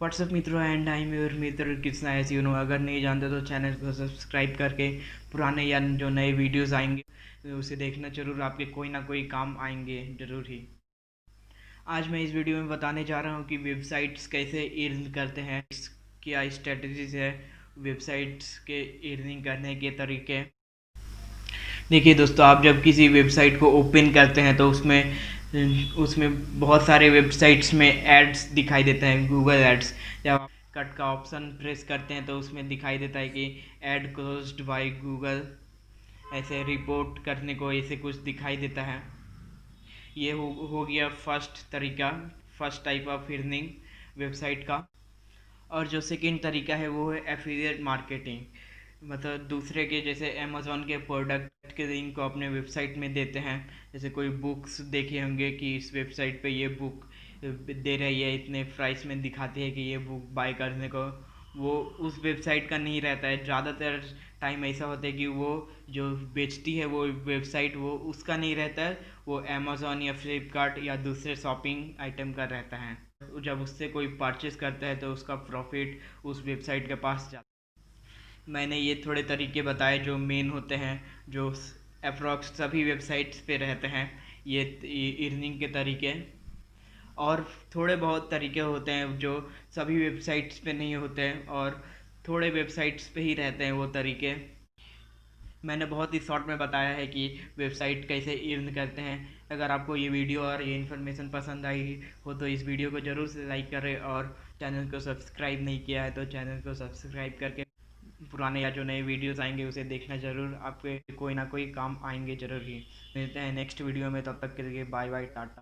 WhatsApp मित्रों and I am your Mitra Krishna S you know. अगर नहीं जानते तो चैनल को सब्सक्राइब करके पुराने या जो नए वीडियोस आएंगे उसे देखना जरूर, आपके कोई ना कोई काम आएंगे जरूर ही। आज मैं इस वीडियो में बताने जा रहा हूँ कि वेबसाइट्स कैसे अर्न करते हैं, क्या स्ट्रेटजीज है वेबसाइट्स के अर्निंग करने के तरीके। देखिए दोस्तों, आप जब किसी वेबसाइट को ओपन करते हैं तो उसमें बहुत सारे वेबसाइट्स में एड्स दिखाई देते हैं, गूगल एड्स। जब आप कट का ऑप्शन प्रेस करते हैं तो उसमें दिखाई देता है कि एड क्लोज्ड बाय गूगल, ऐसे रिपोर्ट करने को ऐसे कुछ दिखाई देता है। ये हो गया फर्स्ट तरीका, first type of earning website का। और जो सेकंड तरीका है वो है एफिलिएट मार्केटिंग। मतलब दूसरे के, जैसे अमेज़ॉन के प्रोडक्ट के लिंक को अपने वेबसाइट में देते हैं। जैसे कोई बुक्स देखे होंगे कि इस वेबसाइट पे ये बुक दे रही है, इतने प्राइस में दिखाती है कि ये बुक बाय करने को। वो उस वेबसाइट का नहीं रहता है। ज़्यादातर टाइम ऐसा होता है कि वो जो बेचती है वो वेबसाइट वो उसका नहीं रहता है, वो अमेज़ॉन या फ्लिपकार्ट या दूसरे शॉपिंग आइटम का रहता है। जब उससे कोई परचेस करता है तो उसका प्रॉफिट उस वेबसाइट के पास जाता है। मैंने ये थोड़े तरीके बताए जो मेन होते हैं, जो अप्रॉक्स सभी वेबसाइट्स पे रहते हैं, ये अर्निंग के तरीके। और थोड़े बहुत तरीके होते हैं जो सभी वेबसाइट्स पे नहीं होते हैं और थोड़े वेबसाइट्स पे ही रहते हैं वो तरीके। मैंने बहुत ही शॉर्ट में बताया है कि वेबसाइट कैसे अर्न करते हैं। अगर आपको ये वीडियो और ये इन्फॉर्मेशन पसंद आई हो तो इस वीडियो को ज़रूर से लाइक करें, और चैनल को सब्सक्राइब नहीं किया है तो चैनल को सब्सक्राइब करके पुराने या जो नए वीडियोस आएंगे उसे देखना ज़रूर, आपके कोई ना कोई काम आएंगे ज़रूर ही। मिलते हैं नेक्स्ट वीडियो में, तब तक के लिए बाय बाय, टाटा।